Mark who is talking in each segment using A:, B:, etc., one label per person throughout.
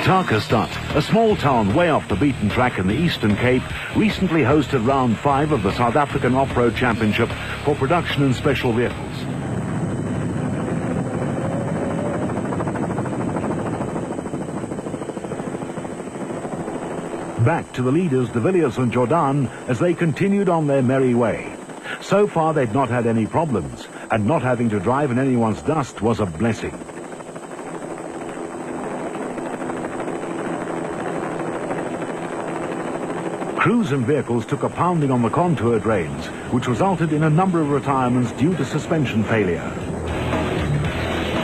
A: Tarkastad, a small town way off the beaten track in the Eastern Cape, recently hosted round 5 of the South African Off-Road Championship for production and special vehicles. Back to the leaders, de Villiers and Jordan, as they continued on their merry way. So far they'd not had any problems, and not having to drive in anyone's dust was a blessing. Crews and vehicles took a pounding on the contour drains, which resulted in a number of retirements due to suspension failure.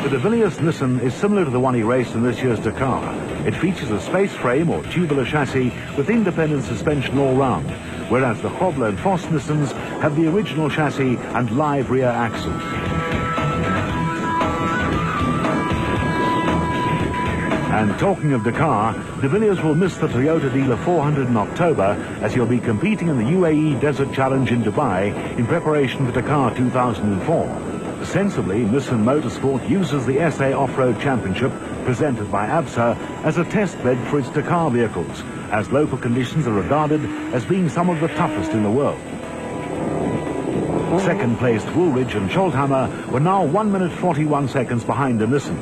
A: The de Villiers Nissan is similar to the one he raced in this year's Dakar. It features a space frame or tubular chassis with independent suspension all round, whereas the Grobler and Vos Nissans have the original chassis and live rear axles. And talking of Dakar, de Villiers will miss the Toyota Dealer 400 in October, as he'll be competing in the UAE Desert Challenge in Dubai in preparation for Dakar 2004. Sensibly, Nissan Motorsport uses the SA Off-Road Championship, presented by ABSA, as a test bed for its Dakar vehicles, as local conditions are regarded as being some of the toughest in the world. Second-placed Woolridge and Scholthammer were now 1 minute 41 seconds behind the Nissan.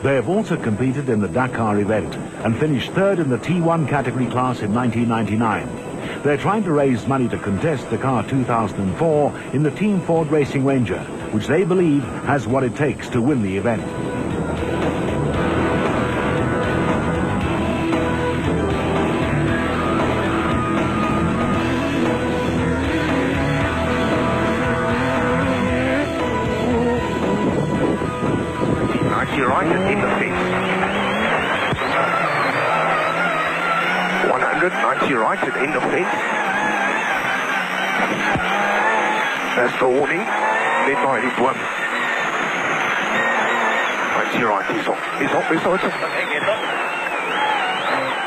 A: They have also competed in the Dakar event and finished third in the T1 category class in 1999. They're trying to raise money to contest Dakar 2004 in the Team Ford Racing Ranger, which they believe has what it takes to win the event.
B: Right in the fence. 190 right and in the fence. That's the warning. Led by this one. 90 right, he's off.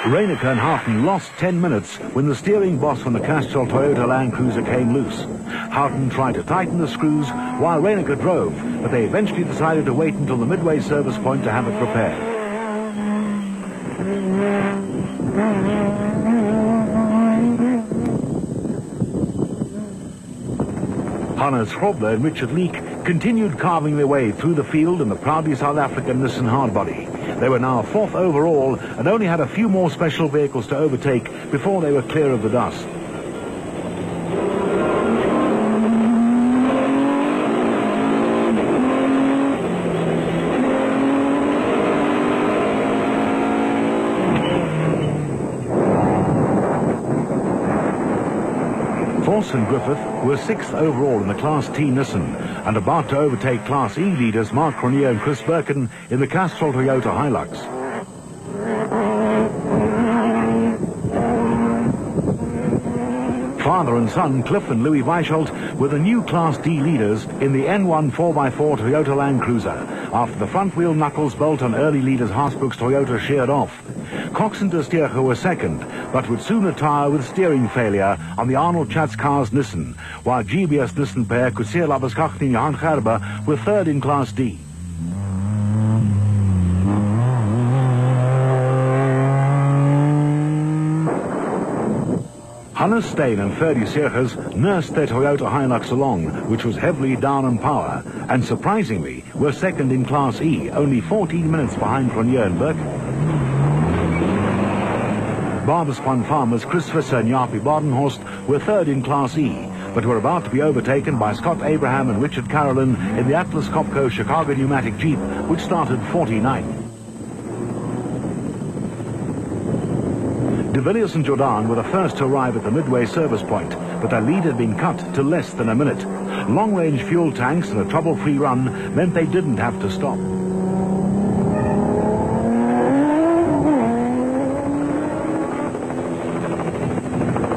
A: Reineke and Houghton lost 10 minutes when the steering boss from the Castrol Toyota Land Cruiser came loose. Houghton tried to tighten the screws while Reineke drove, but they eventually decided to wait until the midway service point to have it repaired. Hannes Grobler and Richard Leek continued carving their way through the field in the proudly South African Nissan hardbody. They were now 4th overall and only had a few more special vehicles to overtake before they were clear of the dust. Vos and Griffith were 6th overall in the Class T Nissan and about to overtake Class E leaders Mark Cronier and Chris Birkin in the Castrol Toyota Hilux. Father and son Cliff and Louis Weisholt were the new Class D leaders in the N1 4x4 Toyota Land Cruiser after the front wheel knuckles bolt on early leaders Haasbroek's Toyota sheared off. Cox and de Steerger were second, but would soon retire with steering failure on the Arnold Chatzkars Nissan, while GBS Nissan pair Kusir Labaskach and Johan Gerber were third in Class D. Hannes Steyn and Ferdy Seergers nursed their Toyota Hilux along, which was heavily down on power, and surprisingly were second in Class E, only 14 minutes behind Cronier and Birkin. Barberspan Farmers Chris Visser and Jaapie Badenhorst were third in Class E, but were about to be overtaken by Scott Abraham and Richard Carolyn in the Atlas Copco Chicago pneumatic Jeep, which started 49th. De Villiers and Jordan were the first to arrive at the midway service point, but their lead had been cut to less than a minute. Long-range fuel tanks and a trouble-free run meant they didn't have to stop.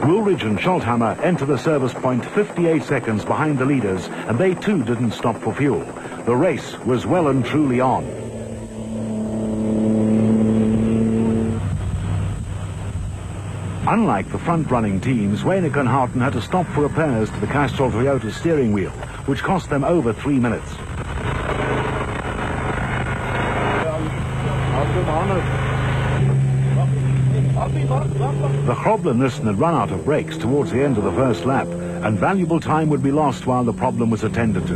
A: Woolridge and Scholthammer enter the service point 58 seconds behind the leaders, and they too didn't stop for fuel. The race was well and truly on. Unlike the front-running teams, Reineke and Houghton had to stop for repairs to the Castrol Toyota steering wheel, which cost them over 3 minutes. The Chrobler-Nissen had run out of brakes towards the end of the first lap, and valuable time would be lost while the problem was attended to.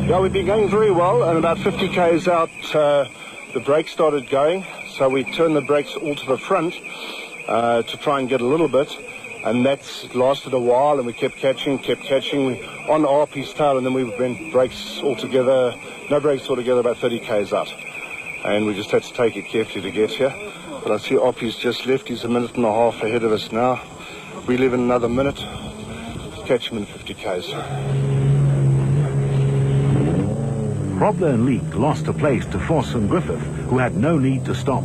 C: Yeah, we've been going very well, and about 50 k's out, the brakes started going, so we turned the brakes all to the front to try and get a little bit, and that's lasted a while, and we kept catching on RP's tail, and then we went brakes altogether, no brakes altogether, about 30 k's out, and we just had to take it carefully to get here. But I see RP's just left. He's a minute and a half ahead of us now. We live in another minute. Catch him in 50 k's.
A: Chrobler and Leake lost a place to Foss and Griffith, who had no need to stop.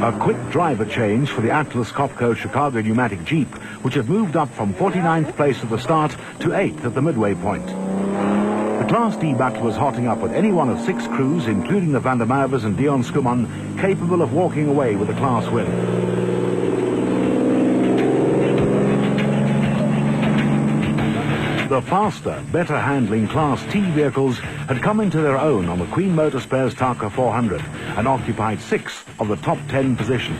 A: A quick driver change for the Atlas Copco Chicago pneumatic Jeep, which had moved up from 49th place at the start to 8th at the midway point. The Class D battle was hotting up with any one of 6 crews, including the Van der Merwes and Dion Skuman, capable of walking away with a class win. The faster, better handling Class T vehicles had come into their own on the Queen Motorspare's Tarka 400 and occupied 6th of the top 10 position.